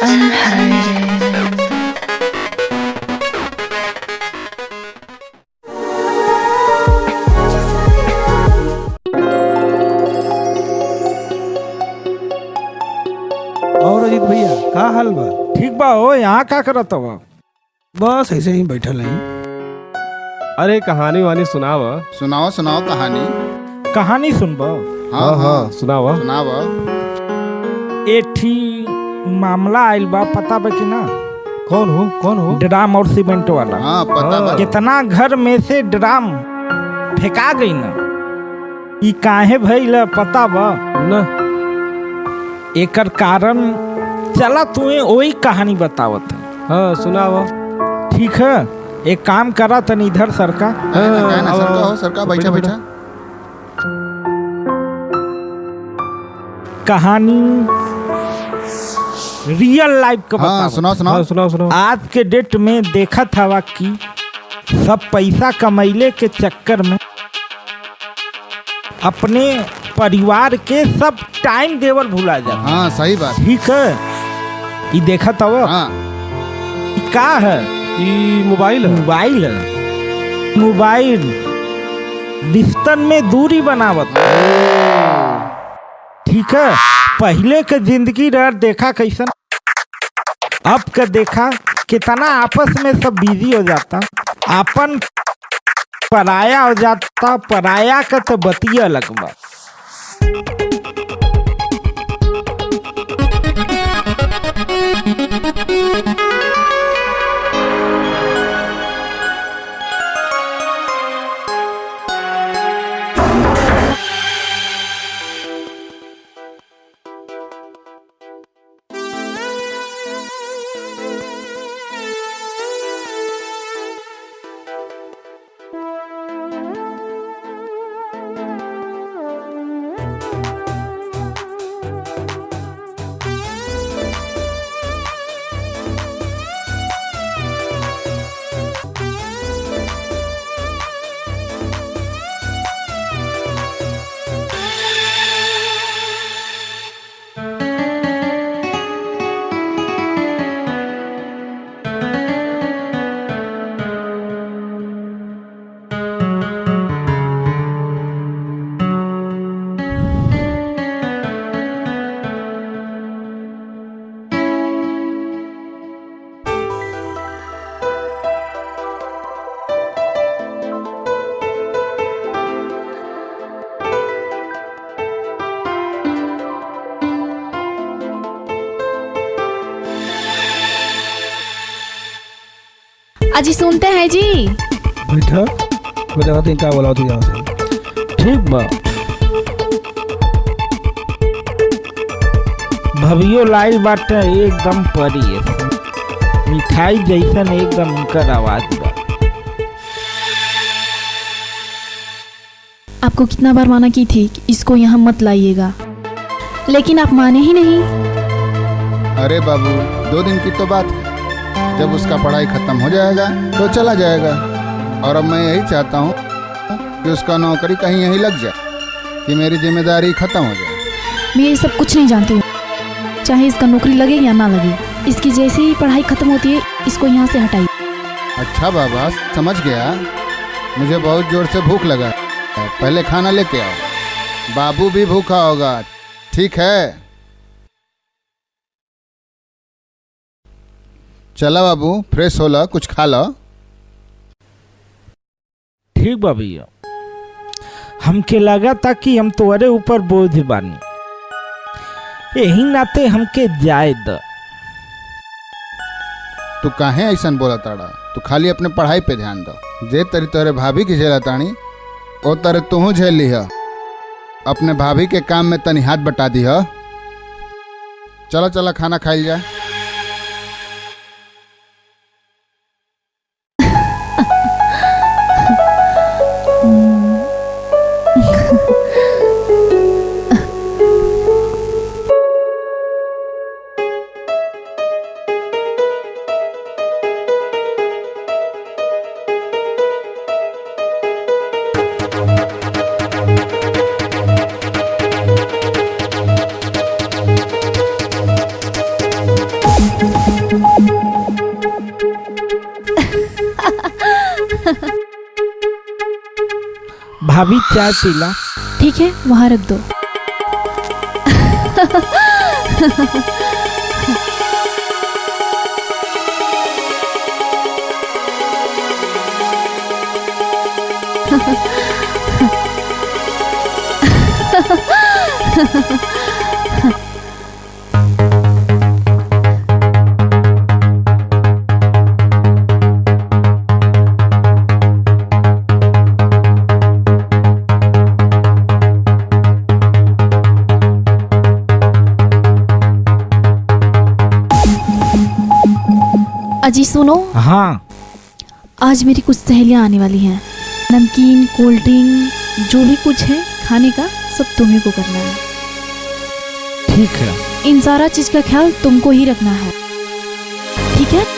unhurted. और अजीत भैया का हाल बा? ठीक बा हो। यहाँ का करत बा? बस ऐसे ही बैठल हैं। अरे कहानी वानी सुनाव। सुनाओ सुनाओ कहानी। कहानी सुनबो? हाँ हाँ सुनाव। सुनाओ। एठी मामला आइल बा, पता बा कि ना? कौन हो? ड्राम और सीमेंट वाला। हाँ पता बा। कितना घर में से ड्राम फेंका गई ना, ई काहे भइल पता बा न एकर कारण? चला तुम्हें वही कहानी बतावत है। हाँ सुनाव। ठीक है, एक काम करा तनी इधर सरका। सरका बैठा बैठा। कहानी रियल लाइफ का हाँ बतावत। सुनाओ सुनाओ। सुनाओ। आज के डेट में देखा था कि सब पैसा कमैले के चक्कर में अपने परिवार के सब टाइम देवल भुला जाता। हाँ सही बात। ठीक है, ये देखा था वो हाँ का है? ई मोबाइल है। मोबाइल रिश्तन में दूरी बनावत। ठीक है, पहले के जिंदगी रह देखा कैसन, अब का देखा कितना आपस में सब बिजी हो जाता, अपन पराया हो जाता। पराया का तो बतिया अलग बा। अजी सुनते हैं जी। बैठा बोला तो इनका बोला तू यहाँ से। ठीक बा। भवियो लाई बाटे एकदम परी है, मिठाई जैसन एकदम उनकर आवाज बा। आपको कितना बार माना की थी कि इसको यहाँ मत लाइएगा, लेकिन आप माने ही नहीं। अरे बाबू 2 दिन की तो बात है, जब उसका पढ़ाई खत्म हो जाएगा तो चला जाएगा। और अब मैं यही चाहता हूँ कि उसका नौकरी कहीं यहीं लग जाए, कि मेरी जिम्मेदारी खत्म हो जाए। मैं ये सब कुछ नहीं जानती हूँ, चाहे इसका नौकरी लगे या ना लगे, इसकी जैसे ही पढ़ाई खत्म होती है इसको यहाँ से हटाइए। अच्छा बाबा समझ गया, मुझे बहुत जोर से भूख लगा है, पहले खाना लेके आओ। बाबू भी भूखा होगा, ठीक है? चला बाबू फ्रेश हो ला, कुछ खा लो। ठीक बा भैया, हमके लगा था कि हम तुम्हारे ऊपर बोझ बानी, यही नाते हमके जाए द। तू काहे ऐसन बोला ताड़ा? तू खाली अपने पढ़ाई पे ध्यान दो। जे तरी तोरे भाभी की झेला तानी ओ तरे तू झेल ली है। अपने भाभी के काम में तनी हाथ बटा दी है। चला चला खाना खाइल जा। भाभी चाय पीला। ठीक है, वहाँ रख दो। अजी सुनो, हाँ आज मेरी कुछ सहेलियां आने वाली हैं। नमकीन, कोल्ड ड्रिंक, जो भी कुछ है खाने का सब तुम्ही को करना है। ठीक है। इन सारा चीज का ख्याल तुमको ही रखना है, ठीक है?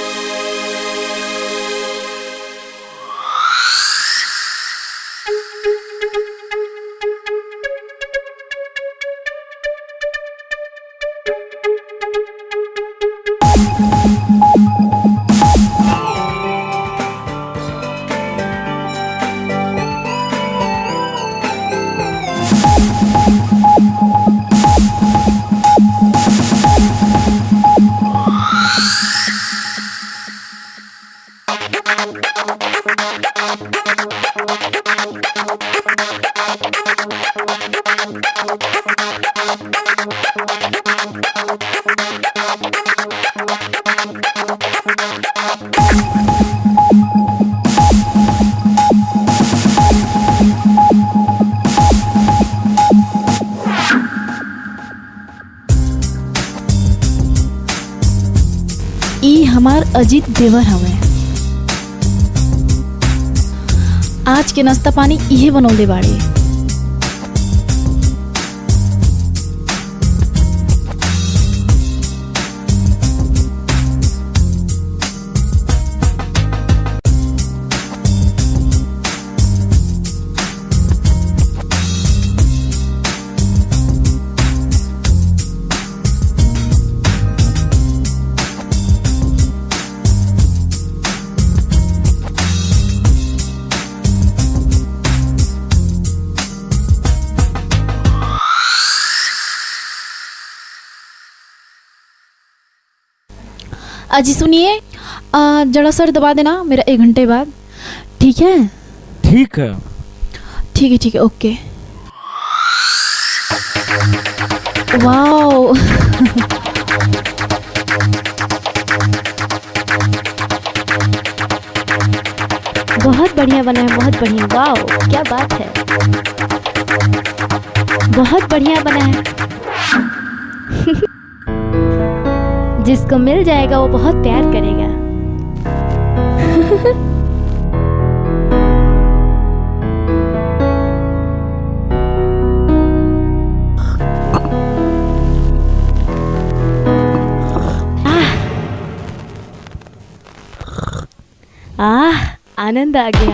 ई हमार अजीत देवर हवे। आज के नाश्ता पानी इहे बनौले बाड़े। अजी सुनिए, जरा सर दबा देना मेरा 1 घंटे बाद, ठीक है? ठीक है। ठीक है, ठीक है, ओके। वाओ बहुत बढ़िया बना है, बहुत बढ़िया। वाओ क्या बात है, बहुत बढ़िया बना है। जिसको मिल जाएगा वो बहुत प्यार करेगा। आनंद आ गया।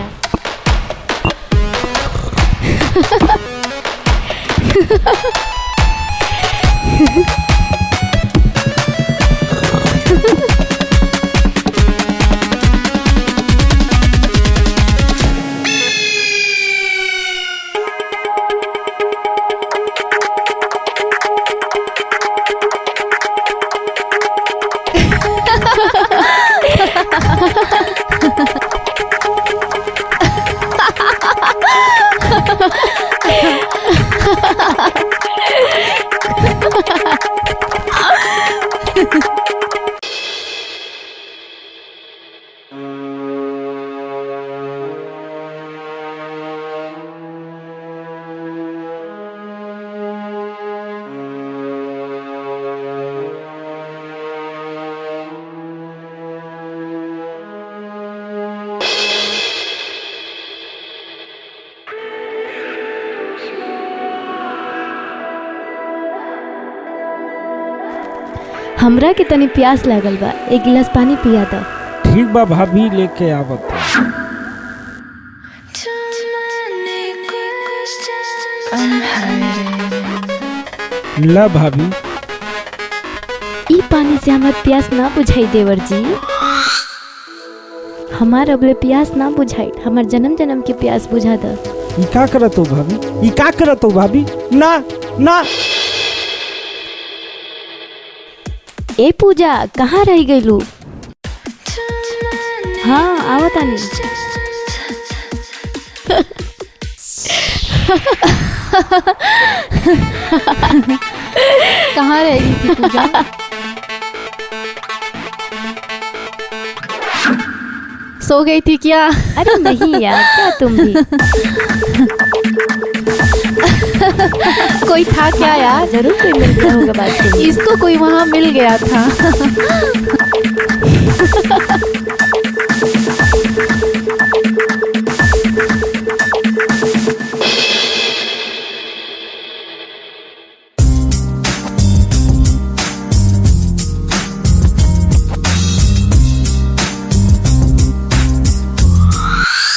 हमरा के तनी प्यास लागल बा, 1 गिलास पानी पिया दो। ठीक बा भाभी, लेके आवत। ला भाभी। ई पानी से हमार प्यास ना बुझाई देवर जी, हमार अबले प्यास ना बुझाई, हमार जन्म जन्म के प्यास बुझा दो। ई का करत हो भाभी? ई का करत हो भाभी? ना ना ए पूजा कहाँ रह गईलू? हाँ आवत आनी। कहाँ रह गई थी पूजा? सो गई थी क्या? अरे नहीं यार, क्या तुम भी। कोई था क्या यार? जरूर कोई मिल गया होगा बात करने। इसको कोई वहाँ मिल गया था।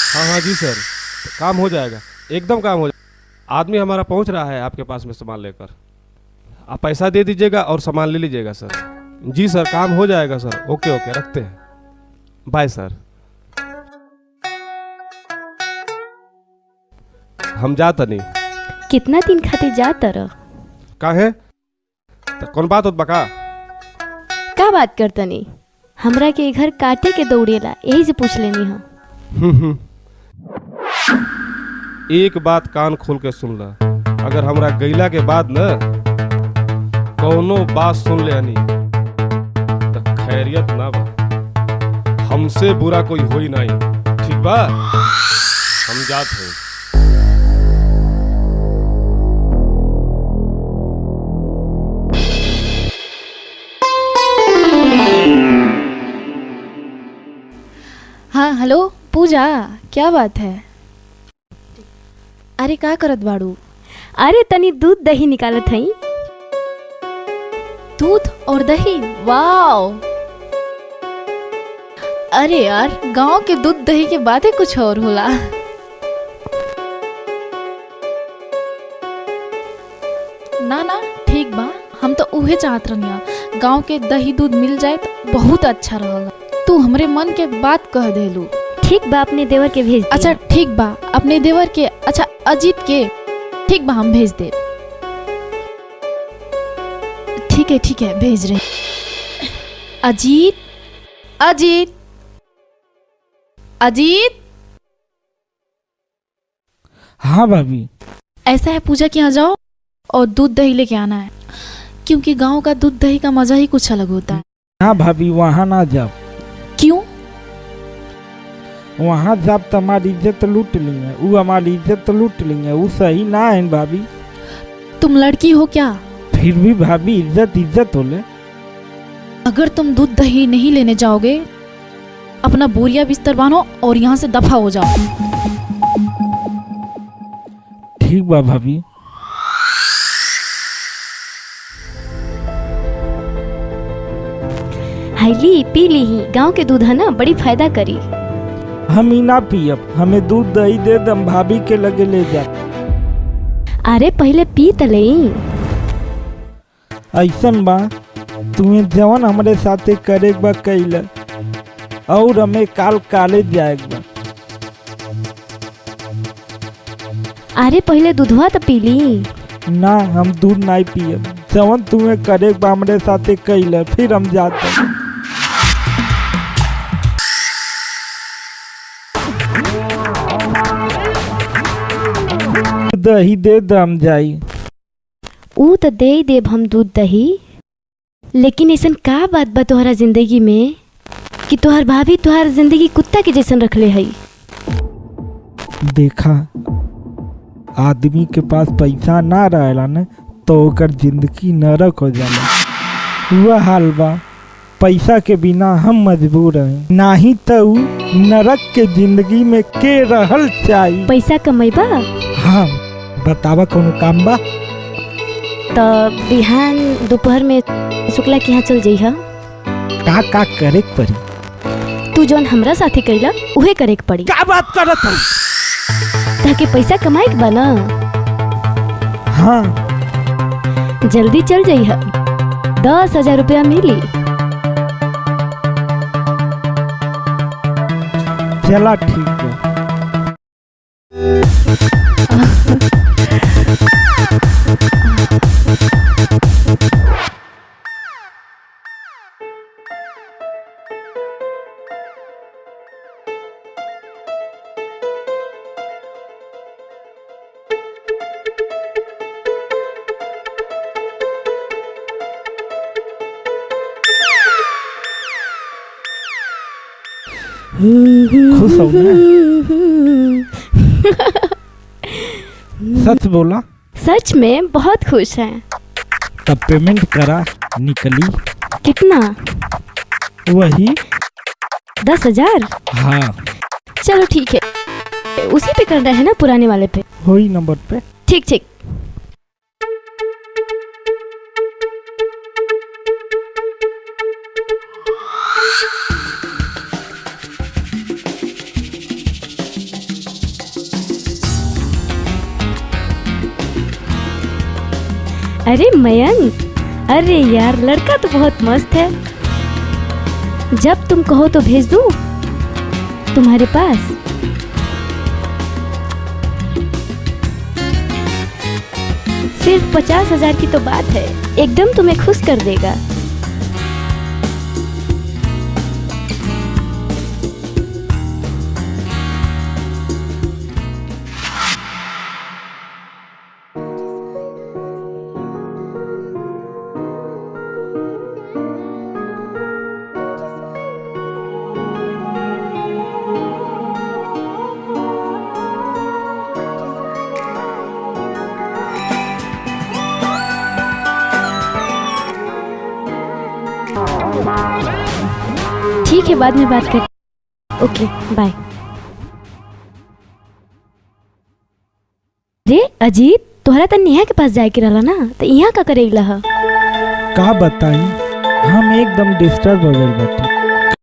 हाँ हाँ जी सर, काम हो जाएगा, एकदम काम हो जाएगा। आदमी हमारा पहुंच रहा है आपके पास में सामान लेकर। आप पैसा दे दीजिएगा और सामान ले लीजिएगा सर। जी सर, काम हो जाएगा सर। ओके ओके, रखते हैं, बाय सर। हम जाता नहीं। कितना दिन खातिर जाता रह? काहे? तो कौन बात होत बका? का बात करता नहीं? हमरा के घर काटे के दौड़ेला, यही से पूछ लेनी है। एक बात कान खोल के सुन ला, अगर हमरा गैला के बाद न कौनो बात सुन ले हनी तो खैरियत ना बा। हमसे बुरा कोई होई नहीं, ठीक बा? हम जात हैं। हाँ हेलो पूजा, क्या बात है? अरे का करत बाड़ू? अरे तनी दूध दही निकालत हई। दूध और दही? वाओ! अरे यार, गांव के दूध दही के बातें कुछ और होला। ना ना ठीक बा, हम तो उहे चाहत रहनिया, गांव के दही दूध मिल जाए तो बहुत अच्छा रहला। तू हमरे मन के बात कह देलू। ठीक बा, अपने देवर के भेज दिया। अच्छा ठीक बा, अपने देवर के, अच्छा अजीत के, ठीक बा हम भेज दे। ठीक है भेज रहे। अजीत अजीत अजीत, हाँ भाभी। ऐसा है पूजा के यहाँ जाओ और दूध दही लेके आना है, क्योंकि गांव का दूध दही का मजा ही कुछ अलग होता है। हाँ भाभी, वहाँ ना जाओ। क्यों? वहाँ जब तो हमारी इज्जत लूट लेंगे, वो हमारी इज्जत लूट लेंगे, वो सही ना है भाभी। तुम लड़की हो क्या? फिर भी भाभी इज्जत होले। अगर तुम दूध दही नहीं लेने जाओगे, अपना बोरिया बिस्तर बांधो और यहाँ से दफा हो जाओ। ठीक बा भाभी। हाईली पी ली ही, गांव के दूध है ना, बड़ी फायदा करी। हम ही ना पियब, हमें दूध दही दे दम, भाभी के लगे ले जा। अरे पहले पी तलई। ऐसन बा, तुम्हें जवन हमारे साथे करे बा कैला, और हमें काल कॉलेज जाए बा। अरे पहले दूधवा तो पी ली। ना, हम दूध नहीं पियब, जवन तुम्हें करे बा हमारे साथे कैला, फिर हम जाते। दही दे दम जाई। ऊ तो दे देब हम दूध दही, लेकिन ऐसन का बात बा तोहरा जिंदगी में कि तोहर भाभी तोहर जिंदगी कुत्ता के जैसन रखले हई। देखा, आदमी के पास पैसा ना रहेला न तो ओकर जिंदगी नरक हो जाला। हुआ हाल बा, पैसा के बिना हम मजबूर हैं, नाही तो ऊ नरक के जिंदगी में के रहल चाहिए। पैसा कमैबा हाँ, बतावा कोनो काम बा? तो बिहान दोपहर में शुक्ला के यहाँ चल जइहा। का करे के पड़ी? तू जौन हमरा साथे कैला उहे करे के पड़ी। क्या बात करत हूँ? ताकि पैसा कमाए के बा ना। हाँ, जल्दी चल जइहा, 10,000 रुपया मिली। चला ठीक है। खुश हो ना? सच बोला। सच में बहुत खुश हैं। तब पेमेंट करा निकली। कितना? वही 10,000। हाँ, चलो ठीक है, उसी पे करना है ना, पुराने वाले पे। वही नंबर पे। ठीक ठीक। अरे मयंक, अरे यार लड़का तो बहुत मस्त है। जब तुम कहो तो भेज दूं तुम्हारे पास। सिर्फ 50,000 की तो बात है, एकदम तुम्हें खुश कर देगा। ठीक है, बाद में बात कर। Okay bye. रे अजीत, तोहरा तो नेहा के पास जाए के रहला ना, तो यहाँ का करेला हा? का बताई, हम एकदम डिस्टर्ब हो गए बाटे।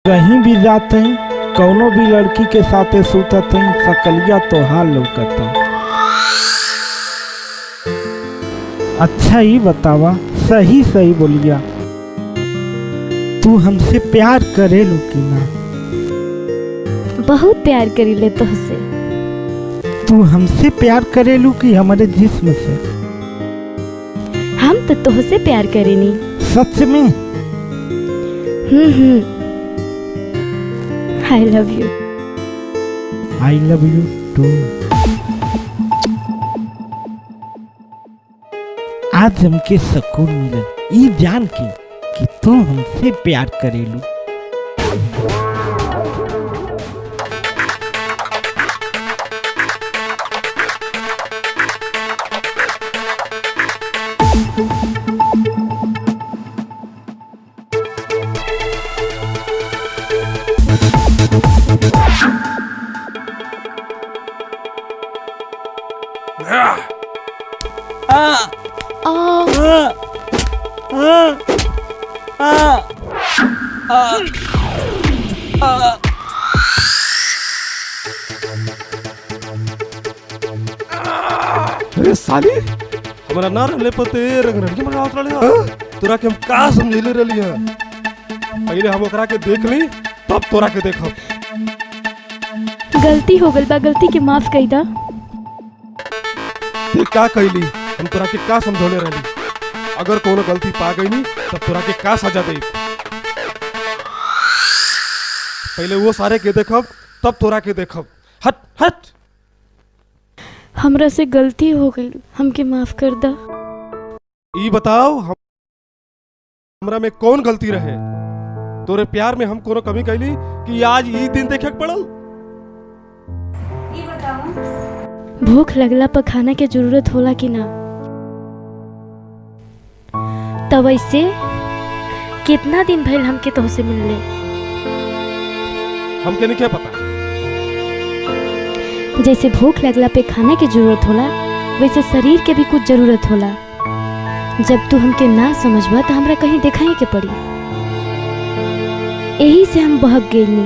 कहीं भी जाते हैं, कौनो भी लड़की के साथे सुतत हैं, सकलिया तो हाल लौकता। अच्छा ही बतावा, सही सही बोलिया, तू हमसे प्यार करेलू कि ना? बहुत प्यार करीले तोहसे। तू हमसे प्यार करेलू कि हमारे जिस्म से? हम तो तोहसे प्यार करेनी। सच में? I love you. I love you too. आज हमके सुकून मिलल ई जान के कि तू हमसे प्यार करेलू। अरे साली, हमारा ना रहले पते रंग रंग में आवत रहले तोरा के हम का समझेले रहली है। पहले हम ओकरा के देख ली, तब तोरा के देखब। गलती हो गल बा, गलती के माफ कई दा। ते का कैली, हम तोरा के का समझौले रहली। अगर कोनो गलती पा गईनी तब तोरा के का सजा दे। पहले वो सारे के देखब, तब तोरा के देखब। हट हट। हमरा से गलती हो गई, हमके माफ कर दा। ई बताओ हमरा में कौन गलती रहे? तोरे प्यार में हम कोनो कमी कैली कि आज ई दिन देखे के पड़ल? भूख लगला पर खाना के जरूरत होला कि ना? तब ऐसे कितना दिन भइल हमके तोहसे मिलले? हमके नहीं क्या पता। जैसे भूख लगला पे खाना की जरूरत होला, वैसे शरीर के भी कुछ जरूरत होला। जब तू हमके ना समझबा तो हमरा कहीं दिखाई के पड़ी। यही से हम बहक गईनी।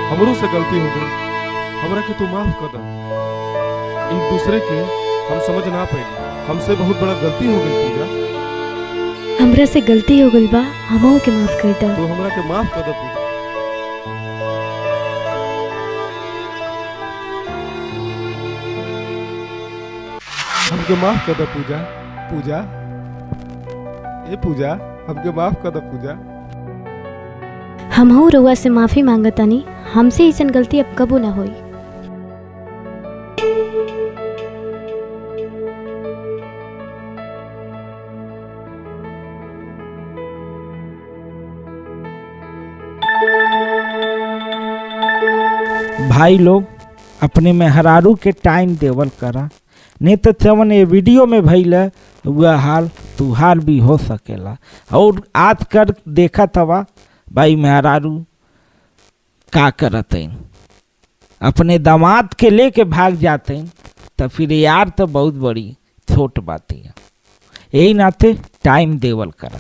हमरो से गलती हो गई, हमरा के तू माफ कर दे। एक दूसरे के हम समझ ना पाए, हमसे बहुत बड़ा गलती हो गई पूजा। हमरा से गलती हो गई बा, हमहू के माफ कर दा। तो हमरा के माफ कर दे पूजा। हमके माफ कर दे पूजा। पूजा, ए पूजा, हमके माफ कर दे पूजा। हमहू रउआ से माफी मांगतानी, हमसे ऐसन गलती अब कबो ना होई। भाई लोग अपने मेहरारू के टाइम देवल करा, नहीं तो चवन ये वीडियो में भइल वह हाल तुहार भी हो सकेला। और आज कर देखा था भाई मेहरारू का करत अपने दामाद के लेके भाग जाते तो फिर यार तो बहुत बड़ी छोट बात है। यही नाते टाइम देवल करा।